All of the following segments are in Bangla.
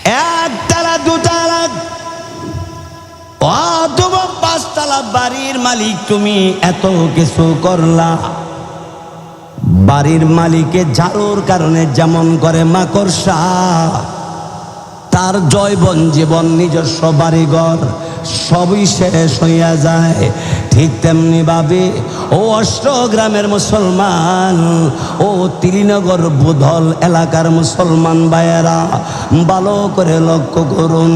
একতলা দুতলা অথবা পাঁচতলা বাড়ির মালিক, তুমি এত কিছু করলা। বাড়ির মালিকে ঝাড়ুর কারণে যেমন করে মাকড়সা, তার জৈবন জীবন নিজস্ব বাড়িঘর সবই শেষ হইয়া যায়। ঠিক তেমনি ভাবে ও অষ্টগ্রামের মুসলমান, ও তিরিনগর বুধল এলাকার মুসলমান ভাইয়েরা, ভালো করে লক্ষ্য করুন,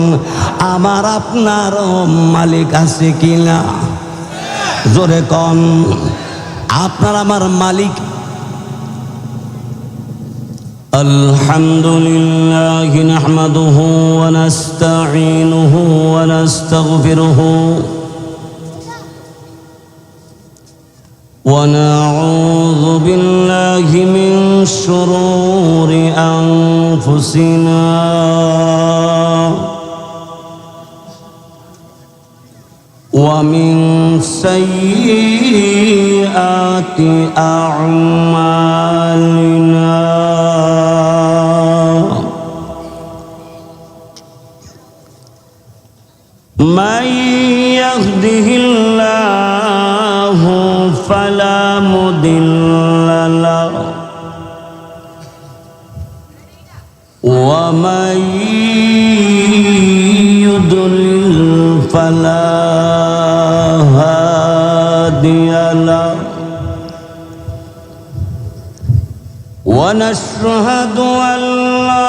আমার আপনারও মালিক আছে কিনা? জোরে কন, আপনার আমার মালিক। আলহামদুলিল্লাহ নাহমাদুহু ওয়া নাস্তাঈনুহু ওয়া নাস্তাগফিরুহু ওয়া নাউযু বিল্লাহি মিন শুরুরি আনফুসিনা ওয়া মিন সাইয়্যাতি আ'মালিনা। من يهده الله فلا مضل له ومن يضلل فلا هادي له ونشهد أن لا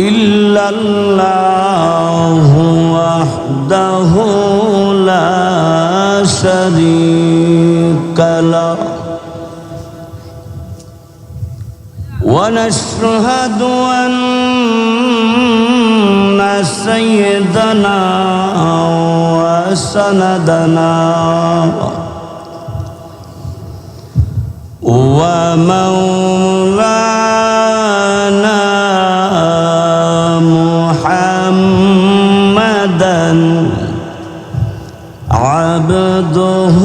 إلا الله وحده لا شريك له ونشهد أن سيدنا وسندنا ومولانا محمدا عبده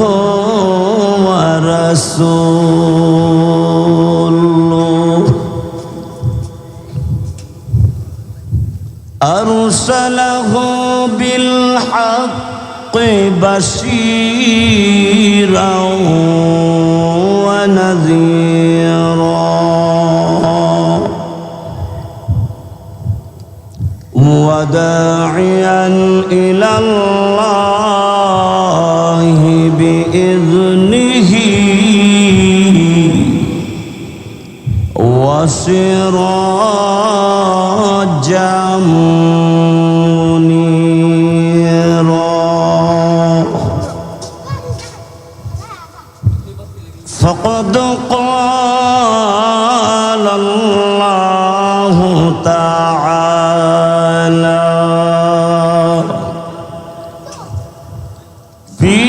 ورسوله أرسله بالحق بشيرا ونذيرا وداعيا إلى الله بإذنه وسراجا منيرا. فقد قال الله تعالى في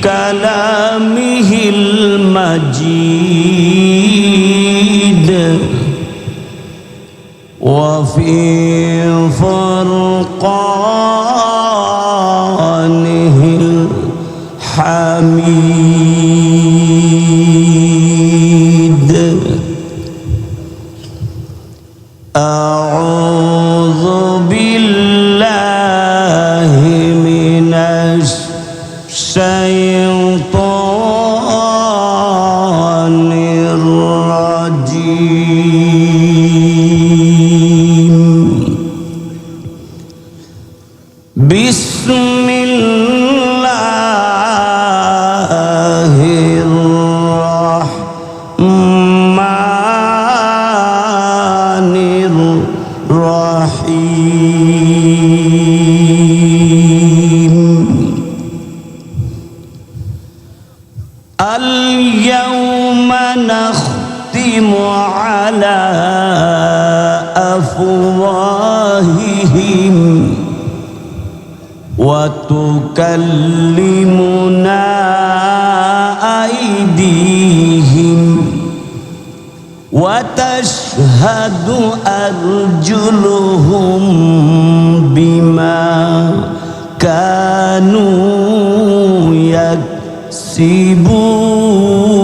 كلامه المجيد وفي فرقانه الحميد. أعوذ بالله من الشيطان الرجيم. بسم الله الرحمن الرحيم. اليوم نختم على أفواههم وتكلمنا أيديهم وتشهد أرجلهم بما كانوا يكسبون. تكسبون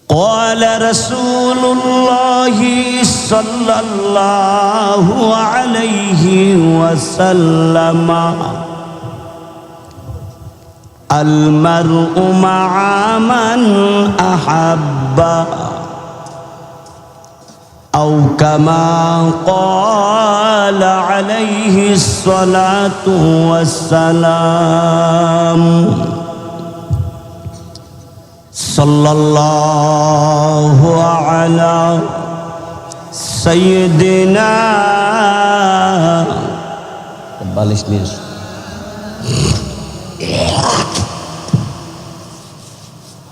قال رسول الله صلى الله عليه وسلم المرء مع من أحب أو كما قال عليه الصلاة والسلام صلى الله على سيدنا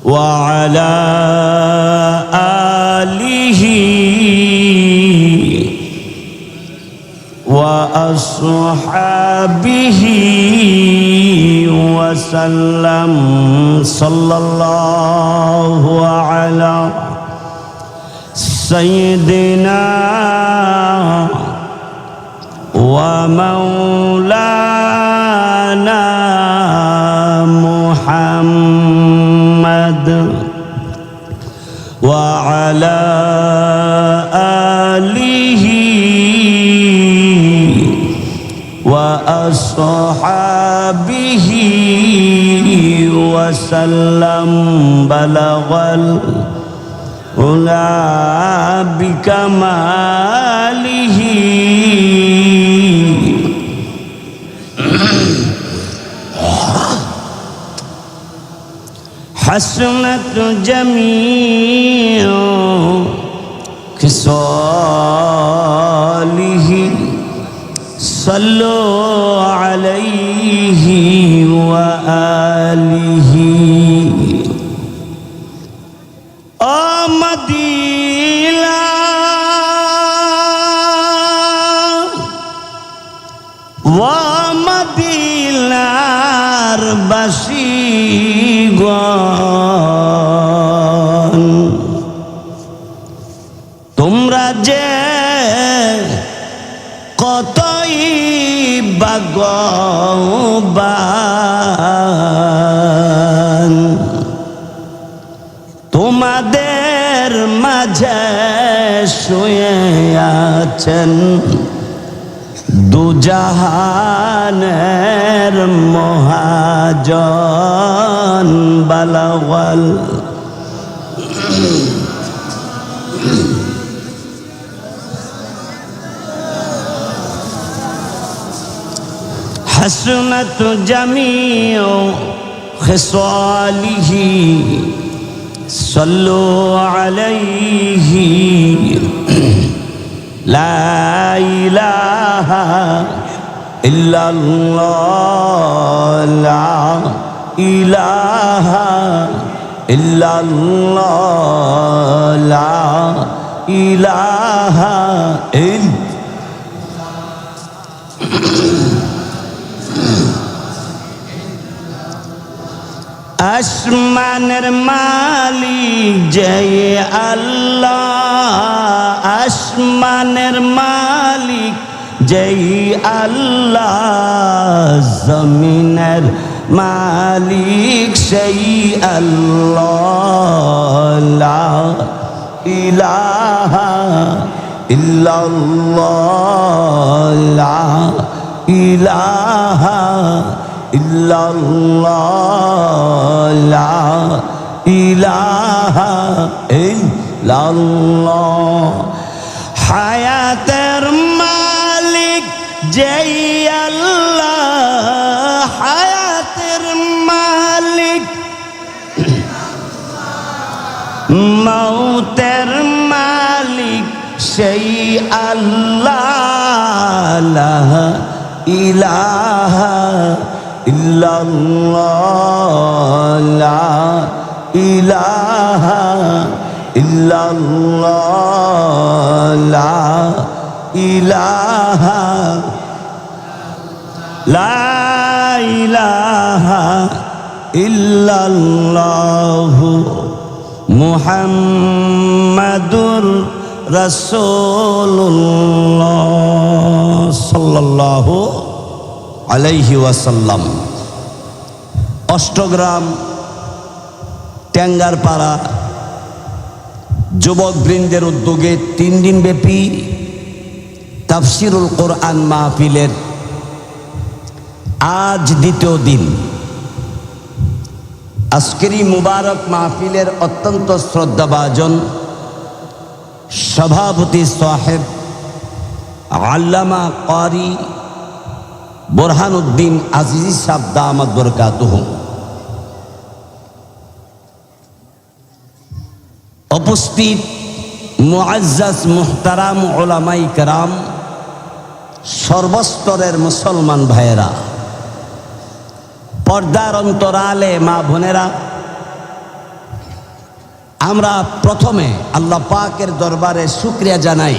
وعلى آله وأصحابه وسلم صلى الله على سيدنا ومولانا محمد وعلى آله وأصحابه وسلم بلغ العلا بكماله حسنت جميع خصاله صلوا عليه وآله مدينة ومدينار বাসীগণ তোমরা যে কতই ভাগ্যবান তোমাদের মাঝে শুয়ে আছেন দুজাহানের মহাজন বালাওয়াল حسنت جميع خصاله صلوا عليه لا إله إلا الله لا إله إلا الله لا إله إلا আসমানের মালিক জয় আল্লাহ আসমানের মালিক জয় আল্লাহ জমিনের মালিক সেই আল্লাহ লা ইলাহা ইল্লাল্লাহ লা ইলাহা ইল্লাল্লাহ লা ইলাহা ইল্লাল্লাহ হায়াতের মালিক যেই আল্লাহ হায়াতের মালিক মৌতের মালিক সেই আল্লাহ লা ইলাহা ইল্লাল্লাহ লা ইলাহা ইল্লাল্লাহ লা ইলাহা লা ইলাহা ইল্লাল্লাহ মুহাম্মাদুর রাসূলুল্লাহ সাল্লাল্লাহু আলাইহি ওয়াসাল্লাম। অষ্টগ্রাম ট্যাঙ্গারপাড়া যুবক বৃন্দের উদ্যোগে 3 দিন ব্যাপী তাফসিরুল কোরআন মাহফিলের আজ দ্বিতীয় দিন। আজকের এই মুবারক মাহফিলের অত্যন্ত শ্রদ্ধাভাজন সভাপতি সাহেব আল্লামা কারি বুরহানুদ্দিন আজিজি সাহেব দামাত বরকাতুহু, উপস্থিত মুআজ্জাজ মুহতারাম উলামায়ে কেরাম, সর্বস্তরের মুসলমান ভাইয়েরা, পর্দার অন্তরালে মা বোনেরা, আমরা প্রথমে আল্লাহ পাকের দরবারে শুকরিয়া জানাই।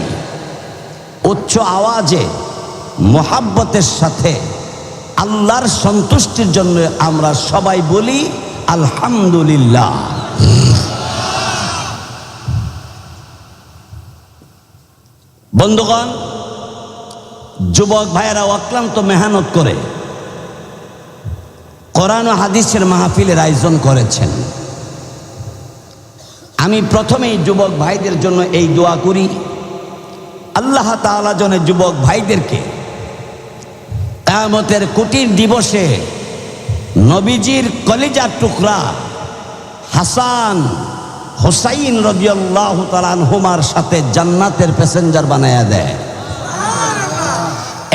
উচ্চ আওয়াজে মোহাব্বতের সাথে আল্লাহর সন্তুষ্টির জন্য আমরা সবাই বলি আলহামদুলিল্লাহ। বন্ধুগণ, যুবক ভাইয়েরা অক্লান্ত মেহনত করে কোরআন ও হাদিসের মাহফিলের আয়োজন করেছেন। আমি প্রথমেই যুবক ভাইদের জন্য এই দোয়া করি, আল্লাহ তাআলা যেন যুবক ভাইদেরকে কিয়ামতের কুটির দিবসে নবীজির কলিজার টুকরা হাসান হুসাইন রাদিয়াল্লাহু তাআলা আনহুমার সাথে জান্নাতের প্যাসেঞ্জার বানায়া দেয়,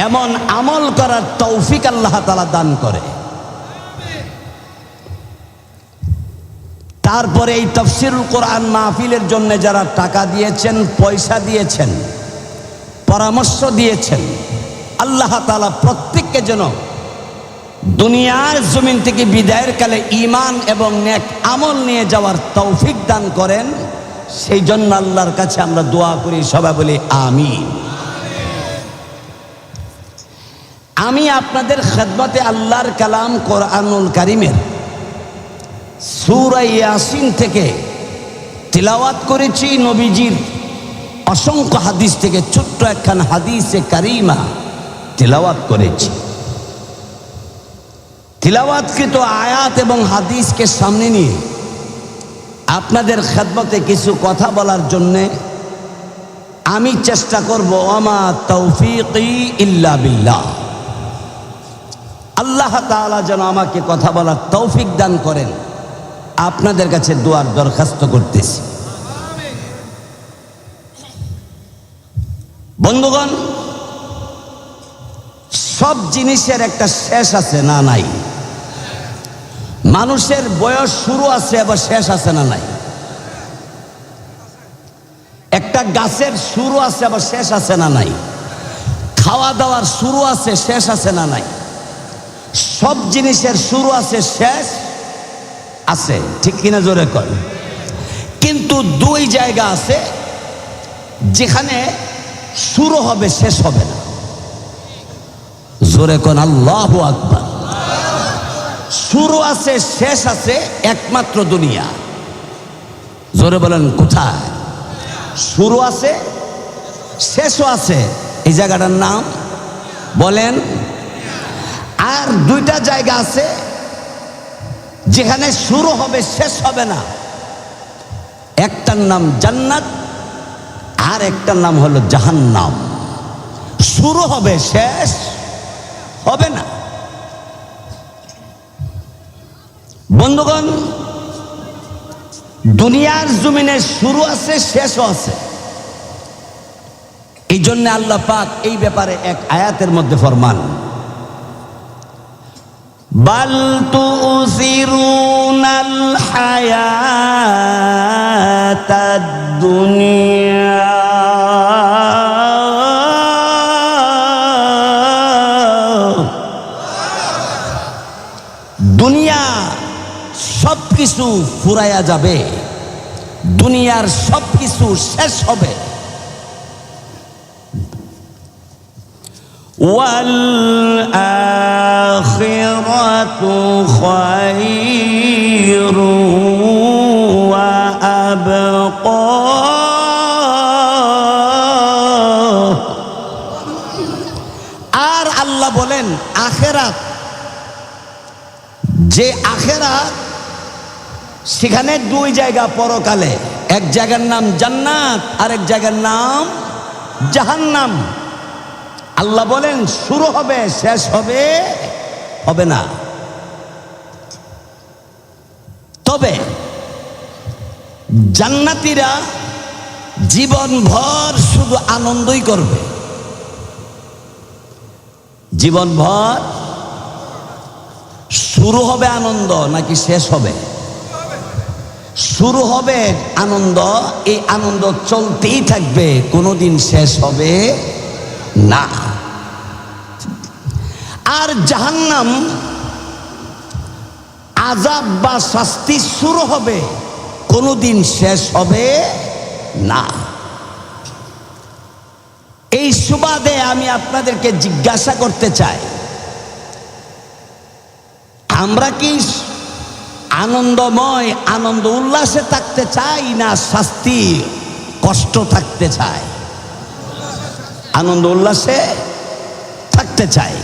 এমন আমল করার তৌফিক আল্লাহ তাআলা দান করে। তারপরে এই তাফসিরুল কোরআন মাহফিলের জন্য যারা টাকা দিয়েছেন, পয়সা দিয়েছেন, পরামর্শ দিয়েছেন, আল্লাহ তাআলা প্রত্যেককে যেন দুনিয়ার জমিন থেকে বিদায়ের কালে ঈমান এবং নেক আমল নিয়ে যাওয়ার তৌফিক দান করেন। সেই জন্য আল্লাহর কাছে আমরা দোয়া করি, সবাই বলি আমিন। আমি আপনাদের খেদমতে আল্লাহর কালাম কোরআনুল কারীমের সূরা ইয়াসিন থেকে তিলাওয়াত করেছি, নবীজির অসংখ্য হাদিস থেকে ছোট্ট একখান হাদিসে কারিমা তিলাওয়াত করেছি। তিলাওয়াতকৃত আয়াত এবং হাদিসকে সামনে নিয়ে আপনাদের খেদমতে কিছু কথা বলার জন্যে আমি চেষ্টা করব। ওমা তৌফিকি ইল্লা বিল্লাহ। আল্লাহ তাআলা যেন আমাকে কথা বলার তৌফিক দান করেন, আপনাদের কাছে দোয়ার দরখাস্ত করতেছি। বন্ধুগণ, সব জিনিসের একটা শেষ আছে না নাই? মানুষের বয়স শুরু আছে আবার শেষ আছে না নাই? একটা গাছের শুরু আছে আবার শেষ আছে না নাই? খাওয়া দাওয়ার শুরু আছে, শেষ আছে না নাই? সব জিনিসের শুরু আছে, শেষ আছে, ঠিক কিনা জোরে কর। কিন্তু 2 জায়গা আছে যেখানে শুরু হবে, শেষ হবে না। জোরে কোন আল্লাহু আকবার। শুরু আছে, শেষ আছে একমাত্র দুনিয়া। জোরে বলেন কোথায়? শুরু আছে, শেষও আছে, এই জায়গাটার নাম বলেন। আর 2টা জায়গা আছে যেখানে শুরু হবে, শেষ হবে না। একটার নাম জান্নাত, আর একটার নাম হলো জাহান্নাম। শুরু হবে, শেষ হবে না। বন্ধুগণ, দুনিয়ার জমিনে শুরু আছে, শেষও আছে। এই জন্য আল্লাহ পাক এই ব্যাপারে এক আয়াতের মধ্যে ফরমান, বাল তুসিরুনাল হায়াতাদ দুনিয়া দুনিয়া সবকিছু ফুরাইয়া যাবে, দুনিয়ার সবকিছু শেষ হবে। ওয়াল আখিরাতু খায়রু ওয়া আবকা। আর আল্লাহ বলেন আখেরাত, যে আখেরাত সেখানে দুই জায়গা পরকালে, এক জায়গার নাম জান্নাত আর এক জায়গার নাম জাহান্নাম। আল্লাহ বলেন শুরু হবে শেষ হবে হবে না। তবে জান্নাতীরা জীবনভর শুধু আনন্দই করবে, জীবনভর। শুরু হবে আনন্দ নাকি শেষ হবে? শুরু হবে আনন্দ, এই আনন্দ চলতেই থাকবে, কোনোদিন শেষ হবে না। আর জাহান্নাম আযাব বা শাস্তি শুরু হবে, কোনোদিন শেষ হবে না। এই সুবাদে আমি আপনাদেরকে জিজ্ঞাসা করতে চাই, আমরা কি আনন্দময় আনন্দ উল্লাসে থাকতে চাই না শাস্তি কষ্ট থাকতে চাই? আনন্দ উল্লাসে থাকতে চাই।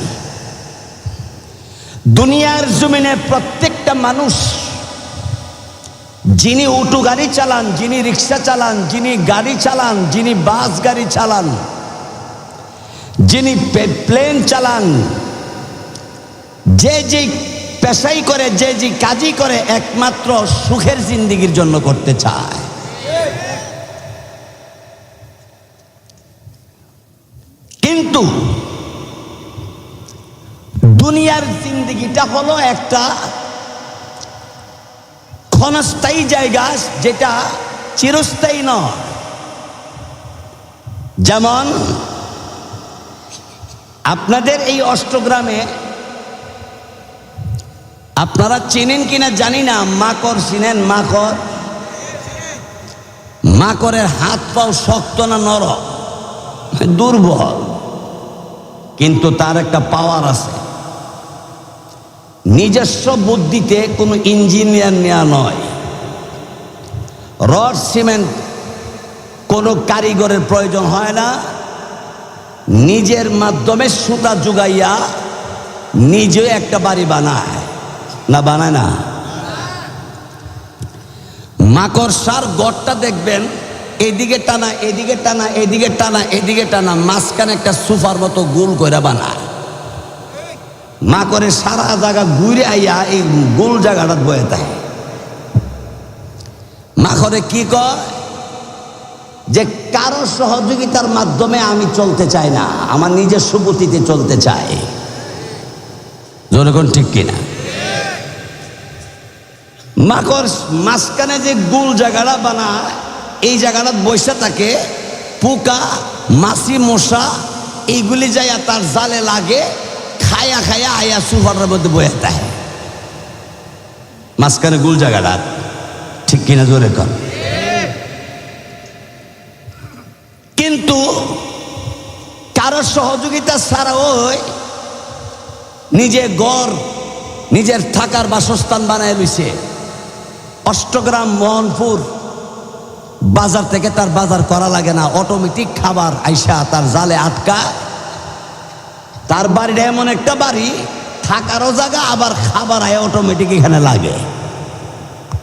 দুনিয়ার জমিনে প্রত্যেকটা মানুষ, যিনি অটো গাড়ি চালান, যিনি রিক্সা চালান, যিনি গাড়ি চালান, যিনি বাস গাড়ি চালান, যিনি প্লেন চালান, যে যে পেশাই করে, যে যে কাজই করে, একমাত্র সুখের জিন্দেগির জন্য করতে চায়। কিন্তু দুনিয়ার জিন্দেগিটা হলো একটা ক্ষণস্থায়ী জায়গা, যেটা চিরস্থায়ী নয়। যেমন আপনাদের এই অষ্টগ্রামে, আপনারা চেনেন কিনা জানি না, মাকড় চিনেন? মাকড়, মাকড়ের হাত পাও শক্ত না নরম? দুর্বল, কিন্তু তার একটা পাওয়ার আছে। নিজস্ব বুদ্ধিতে, কোনো ইঞ্জিনিয়ার নেওয়া নয়, রড সিমেন্ট কোনো কারিগরের প্রয়োজন হয় না, নিজের মাধ্যমে সুতা জুগাইয়া নিজে একটা বাড়ি বানায় না? বানায় না? মাকড়সার গড়টা দেখবেন, এদিকে টানা এদিকে টানা এদিকে টানা এদিকে টানা, মাঝখানে একটা সোফার মতো গোল করে বানায়। মাকড়ের সারা জায়গা ঘুরে আইয়া এই গোল জায়গাটা বয়ে থাকে। মাকড়ে কি কয় যে কারো সহযোগিতার মাধ্যমে আমি চলতে চাই না, আমার নিজের সুবুদ্ধিতে চলতে চাই। জনগণ ঠিক কিনা? মাকড় মাঝখানে যে গোল জায়গাটা বানায়, এই জায়গাটা বসে থাকে, পোকা মাছি মশা এইগুলি যাইয়া তার জালে লাগে, খায়া খায়া আয়া সুফারের মধ্যে বয়ে থাকে। মাঝখানে গোল জায়গাটা, ঠিক কিনা? জোরে কর। কিন্তু কারো সহযোগিতা ছাড়াও নিজে গড়, নিজের থাকার বাসস্থান বানায় লইছে। অষ্টগ্রাম মোহনপুর বাজার থেকে তার বাজার করা লাগে না, অটোমেটিক খাবার আইসা তার জালে আটকা। তার বাড়িটা এমন একটা বাড়ি, থাকারও জায়গা, আবার খাবার আয় অটোমেটিক এখানে লাগে।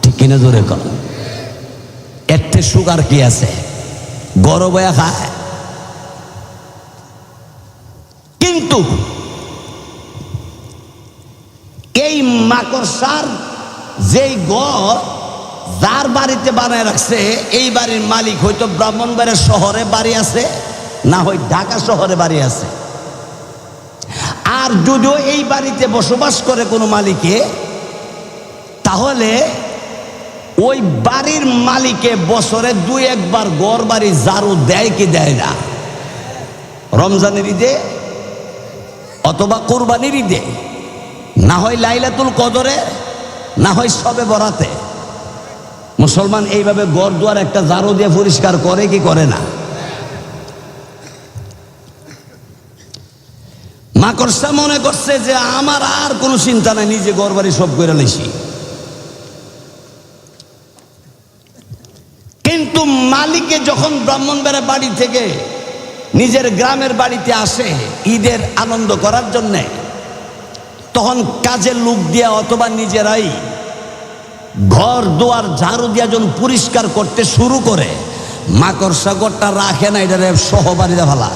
ঠিক কিনা? জোরে কর। এর থেকে সুগার কি আছে? গরম হয়ে খায়। কিন্তু এই মাকড়সার যেই ঘর যার বাড়িতে বানায় রাখছে, এই বাড়ির মালিক হয়তো ব্রাহ্মণবাড়িয়া শহরে বাড়ি আছে, না হয় ঢাকা শহরে বাড়ি আছে। আর যদিও এই বাড়িতে বসবাস করে কোনো মালিকে, তাহলে ওই বাড়ির মালিকে বছরে 2-1 বার ঘর বাড়ি ঝাড়ু দেয় কি দেয় না? রমজানের ঈদে অথবা কোরবানির ঈদে, না হয় লাইলাতুল কদরে, না হয় শবে বরাতে। মুসলমান এইভাবে ঘর দুয়ার একটা ঝাড়ু দিয়ে পরিষ্কার করে কি করে না? মাকড়সা মনে করছে যে আমার আর কোনো চিন্তা নাই, নিজে ঘর বাড়ি সব করে নিছি। কিন্তু মালিকে যখন ব্রাহ্মণবাড়িয়া বাড়ি থেকে নিজের গ্রামের বাড়িতে আসে ঈদের আনন্দ করার জন্যে, তখন কাজের লোক দিয়া অথবা নিজেরাই ঘর দুয়ার ঝাড়ু দিয়া যখন পরিষ্কার করতে শুরু করে, মাকড়সা ঘরটা রাখে না, এটা সহবাড়িতে ফেলা।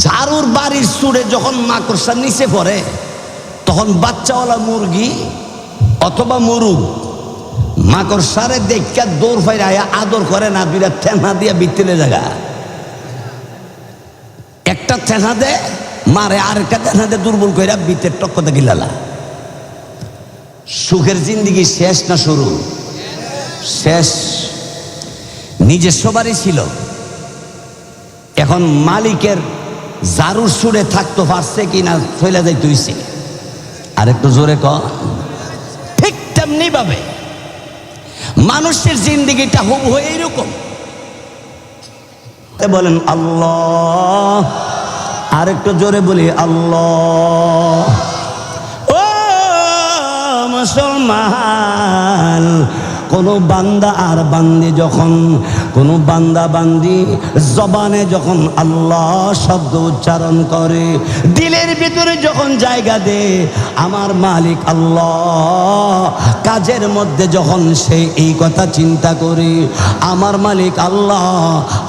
ঝাড়ুর বাড়ির সুরে যখন মাকড়সা নিচে পড়ে, তখন বাচ্চাওয়ালা মুরগি অথবা মুরুগ মাকড়সারে দেখা দৌড় ফাইরা আদর করে না, দুইটা ঠেনা দিয়া বিতলে জায়গা, একটা ঠেনা দে মারে, আরেকটা ঠেনা দে দুর্বল কইরা বিতের টক্কতে গিলালা। সুখের জিন্দিগি শেষ না শুরু? শেষ। নিজস্ব বাড়ি ছিল, এখন মালিকের জারুর সুরে থাকতে পারছে কিনা চলে যাইতে হইছে। আর একটু জোরে ক। ঠিক তেমনি ভাবে মানুষের জিন্দিগিটা হুবহু এইরকম। বলেন আল্লাহ, আর একটু জোরে বলি আল্লাহ। ও মুসলমান, কোনো বান্দা আর বান্দি যখন, কোনো বান্দা বান্দি জবানে যখন আল্লাহ শব্দ উচ্চারণ করে, দিলের ভিতরে যখন জায়গা দে আমার মালিক আল্লাহ, কাজের মধ্যে যখন সে এই কথা চিন্তা করে, আমার মালিক আল্লাহ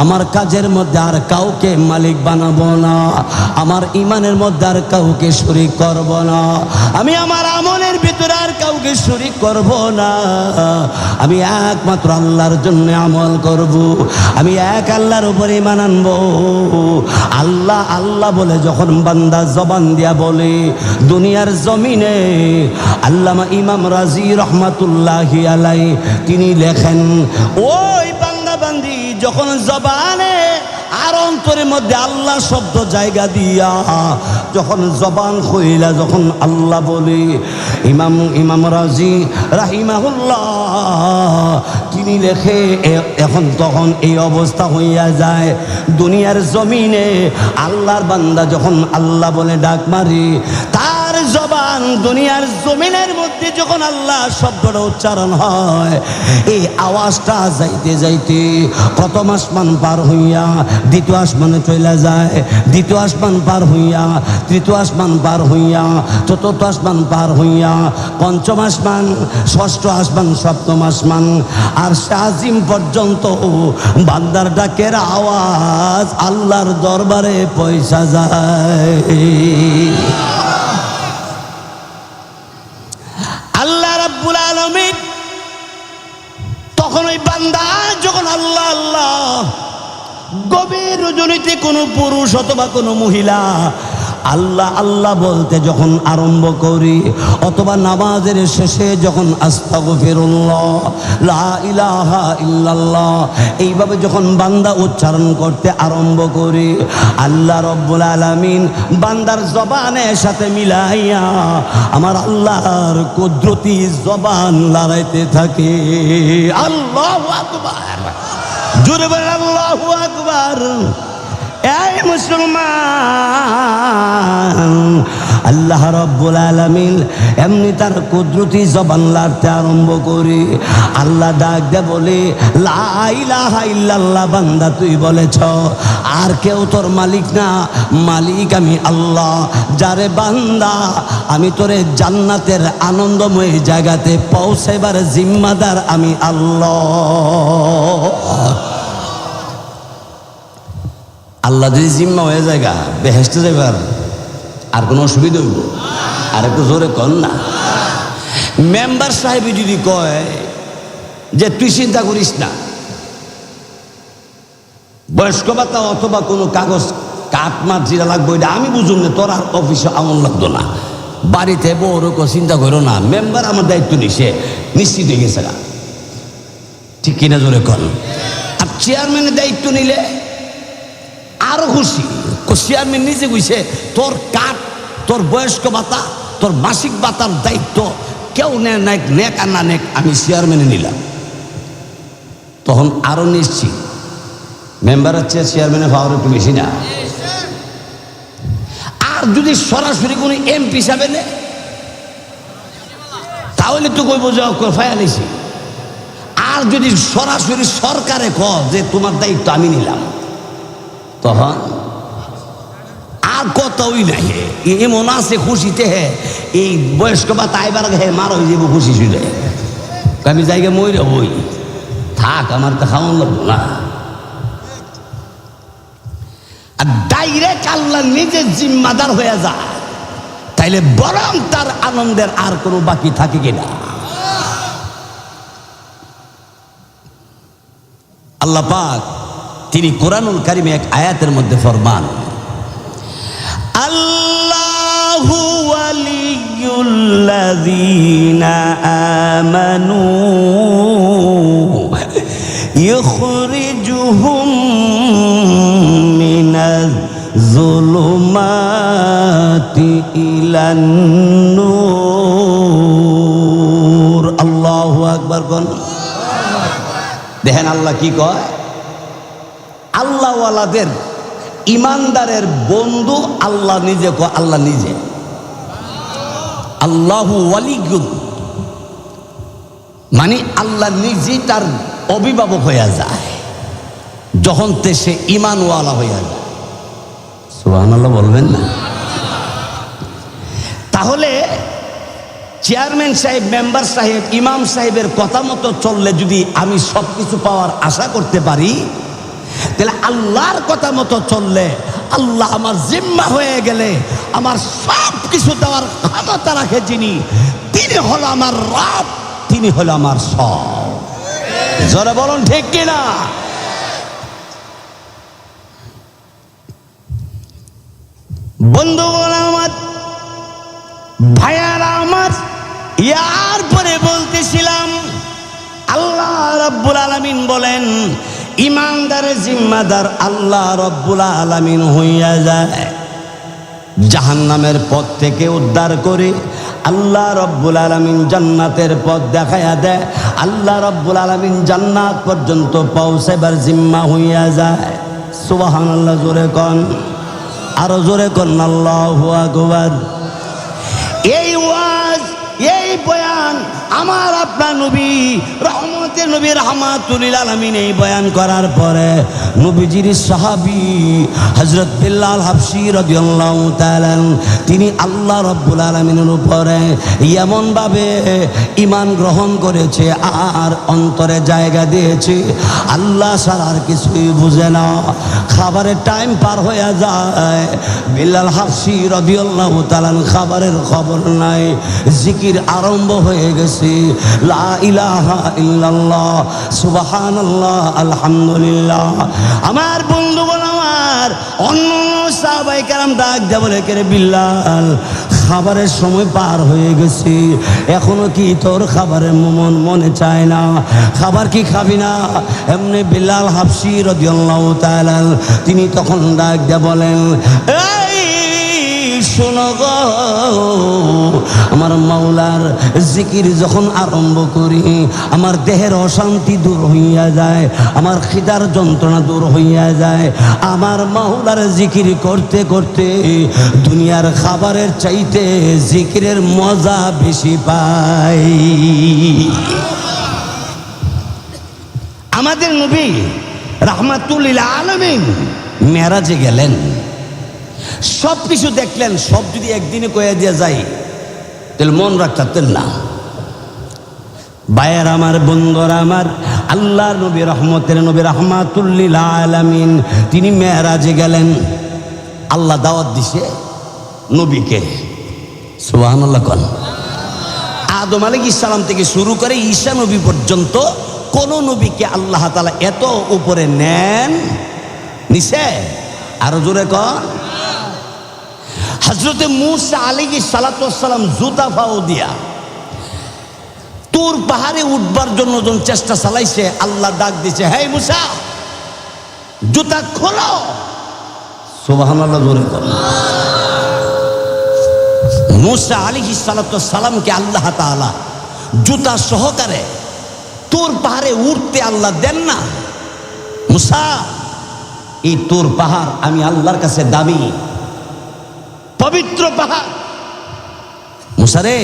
আমার কাজের মধ্যে আর কাউকে মালিক বানাবো না, আমার ইমানের মধ্যে আর কাউকে শরীক করব না, আমি আমার আমলের ভিতরে আর কাউকে শরীক করব না, আমি একমাত্র আল্লাহর জন্য আমল করব, আমি এক আল্লাহর উপরে ঈমান আনবো। আল্লাহ আল্লাহ বলে যখন বান্দা জবান দিয়া বলে, দুনিয়ার জমিনে আল্লামা ইমাম রাজি রহমাতুল্লাহি আলাইহি তিনি লেখেন, ওই বান্দা বান্দি যখন জবানে আর অন্তরের মধ্যে আল্লাহ শব্দ জায়গা দিয়া যখন জবান খুইলা যখন আল্লাহ বলে, ইমাম রাজি রাহিমাহুল্লাহ তিনি লেখে, এখন তখন এই অবস্থা হইয়া যায়, দুনিয়ার জমিনে আল্লাহর বান্দা যখন আল্লাহ বলে ডাক মারি, তার জবান দুনিয়ার জমিনের মধ্যে যখন আল্লাহ শব্দটা উচ্চারণ হয়, এই আওয়াজটা যাইতে যাইতে প্রথম আসমান পার হইয়া দ্বিতীয় আসমানে চলে যায়, দ্বিতীয় আসমান পার হইয়া তৃতীয় আসমান পার হইয়া চতুর্থ আসমান পার হইয়া পঞ্চম আসমান, ষষ্ঠ আসমান, সপ্তম আসমান, আর আজিম পর্যন্ত বান্দার ডাকের আওয়াজ আল্লাহর দরবারে পৌঁছা যায়। আল্লাহ রাব্বুল আলামিন তখন ওই বান্দা যখন আল্লাহ আল্লাহ গভীর রজনীতে কোনো পুরুষ অথবা কোনো মহিলা আল্লাহ আল্লাহ বলতে যখন আরম্ভ করি, অথবা নামাজের শেষে যখন আস্তাগফিরুল্লাহ লা ইলাহা ইল্লাল্লাহ এইভাবে যখন বান্দা উচ্চারণ করতে আরম্ভ করি, আল্লাহ রব্বুল আলামিন বান্দার জবানের সাথে মিলাইয়া আমার আল্লাহর কুদরতি জবান লড়াইতে থাকে। আল্লাহু আকবার, জোরে বলেন আল্লাহু আকবার। এই মুসলমান, আল্লাহ রব্বুল আলামিন এমনি তার কুদরতি জবান লড়তে আরম্ভ করে আল্লাহ ডাক দে বলে, লা ইলাহা ইল্লাল্লাহ, বান্দা তুই বলেছ আর কেউ তোর মালিক না, মালিক আমি আল্লাহ। যারে বান্দা আমি তোরে জান্নাতের আনন্দময় জায়গাতে পৌঁছাইবার জিম্মাদার আমি আল্লাহ। আল্লাহ যদি জিম্মা হয়ে জায়গা বেহেশতে যাইবার আর কোনো অসুবিধা হইব? আর একটু জোরে কর না। মেম্বার সাহেব যদি কয় যে তুই চিন্তা করিস না, বয়স্ক ভাতা অথবা কোনো কাগজ কাটমার যেটা লাগবে এটা আমি বুঝুন না, তোর আর অফিসে আমল লাগতো না, বাড়িতে বড় চিন্তা করো না, মেম্বার আমার দায়িত্ব নিছে, নিশ্চিত হয়ে গেছে না, ঠিক কিনা জোরে কর। আর চেয়ারম্যানের দায়িত্ব নিলে আরো খুশি, চেয়ারম্যান নিজে কইছে তোর কাট, তোর বয়স্ক ভাতা, তোর মাসিক ভাতার দায়িত্ব কেউ নেক আর না নেক আমি চেয়ারম্যানে নিলাম। তখন আরো নিশ্চিত, মেম্বারের চেয়ে চেয়ারম্যানের পাওয়ার একটু বেশি না। আর যদি সরাসরি কোনো এমপি হিসাবে নে তাহলে তো কইব যে ফায়ালিছি। আর যদি সরাসরি সরকারে ক যে তোমার দায়িত্ব আমি নিলাম, তখন আর কতই নাই এমন আছে খুশিতে হে এই বয়স্ক বা তাইবার হে মার হয়ে যাবো খুশি শুনে আমি জায়গা মইরে হই থাক আমার তো খাওয়ান লাগবো না। আর ডাইরেক্ট আল্লাহ নিজে জিম্মাদার হয়ে যায় তাইলে বরং তার আনন্দের আর কোনো বাকি থাকে কিনা। আল্লাহ পাক তিনি কোরআনুল কারিমে এক আয়াতের মধ্যে ফরমান, আল্লাহু ওয়ালিয়ুল্লাযীনা আমানু ইখরিজুহুম মিনাজ যুলুমাতি ইলান নূর। আল্লাহু আকবার কোন। দেখেন আল্লাহ কি কয়, আল্লাহওয়ালাদের ইমানদারের বন্ধু আল্লাহ নিজে কয়, আল্লাহ নিজে আল্লাহু ওয়ালিয়ুল, মানে আল্লাহ নিজেই তার অভিভাবক হইয়া যায় যখন সে ইমানওয়ালা হইয়া যায়। সুবহানাল্লাহ বলবেন না? তাহলে চেয়ারম্যান সাহেব, মেম্বার সাহেব, ইমাম সাহেবের কথা মতো চললে যদি আমি সব কিছু পাওয়ার আশা করতে পারি, তাহলে আল্লাহর কথা মতো চললে আল্লাহ আমার জিম্মা হয়ে গেলে আমার সব কিছু দেওয়ার ক্ষমতা রাখে যিনি, তিনি হলো আমার রব, তিনি হলো আমার সব। জোরে বলুন ঠিক কিনা? বন্ধুগণ আমার, ভাইয়ারা আমার, ইয়ার পরে বলতেছিলাম আল্লাহ রাব্বুল আলামিন বলেন ইমানদারের জিম্মাদার আল্লাহ রাব্বুল আলামিন হইয়া যায়। জাহান্নামের পথ থেকে উদ্ধার করে আল্লাহ রাব্বুল আলামিন জান্নাতের পথ দেখাইয়া দেয়। আল্লাহ রাব্বুল আলামিন জান্নাত পর্যন্ত পৌঁছাবার জিম্মা হইয়া যায়। সুবহানাল্লাহ জোরে কোন, আরো জোরে কোন আল্লাহু আকবার। এই ওয়াজ, এই বয়ান আমার আপনার নবী রহমতের নবী রাহমাতুল লিল আলামিন এই বয়ান করার পরে নবীজির সাহাবী হযরত বিল্লাল হাবশী রাদিয়াল্লাহু তাআলা তিনি আল্লাহ রাব্বুল আলামিনের উপরে এমন ভাবে ঈমান গ্রহণ করেছে আর অন্তরে জায়গা দিয়েছে, আল্লাহ ছাড়া আর কিছুই বুঝে না। খাবারের টাইম পার হয়ে যায়, বিল্লাল হাবশী রাদিয়াল্লাহু তাআলা খাবারের খবর নাই, জিকির আরম্ভ হয়ে গেছে, লা ইলাহা ইল্লাল্লাহ সুবহানাল্লাহ আলহামদুলিল্লাহ। আমার বন্ধুগণ আমার, অন্য সাহাবায়ে কেরাম ডাক দিয়ে বলে, কে রে বিল্লাল, খাবারের সময় পার হয়ে গেছে, এখনো কি তোর খাবারের মনে চায় না? খাবার কি খাবি না? এমনি বিল্লাল হাবশী রাদিয়াল্লাহু তাআলা তিনি তখন ডাক দিয়ে বলেন, এই শোনো গো, আমার মাওলার জিকির যখন আরম্ভ করি আমার দেহের অশান্তি দূর হইয়া যায়, আমার খিদার যন্ত্রণা দূর হইয়া যায়। আমার মাওলার জিকির করতে করতে দুনিয়ার খাবারের চাইতে জিকিরের মজা বেশি পাই। আমাদের নবী রাহমাতুল লিল আলামিন মেরাজে গেলেন, সব কিছু দেখলেন। সব যদি একদিনে কয়ে দিয়ে যায় তাহলে মন রাখতেন না। ভাইয়ের আমার, বন্ধুরা আমার, আল্লাহর নবী রহমতের নবী রাহমাতুল লিল আলামিন তিনি মেরাজে গেলেন। আল্লাহ দাওয়াত দিছে নবীকে, সুবহানাল্লাহ কোন। আদম আলাইহিস সালাম থেকে শুরু করে ঈসা নবী পর্যন্ত কোন নবীকে আল্লাহ তাআলা এত উপরে নেন নিছে? আরো জোরে কোন। হযরতে মূসা আলাইহিস সালাতু ওয়াস সালাম জুতা ফাও দিয়া তুর পাহাড়ে উঠবার জন্য যখন চেষ্টা চালাইছে, আল্লাহ ডাক দিছে, হে মূসা জুতা খোলো। সুবহানাল্লাহ জোরে কোন। মূসা আলাইহিস সালাতু ওয়াস সালামকে আল্লাহ তাআলা জুতা সহকারে তুর পাহাড়ে উঠতে আল্লাহ দেন না। মূসা, এই তুর পাহাড় আমি আল্লাহর কাছে দামি, পবিত্র পাহাড়। মূসা রে,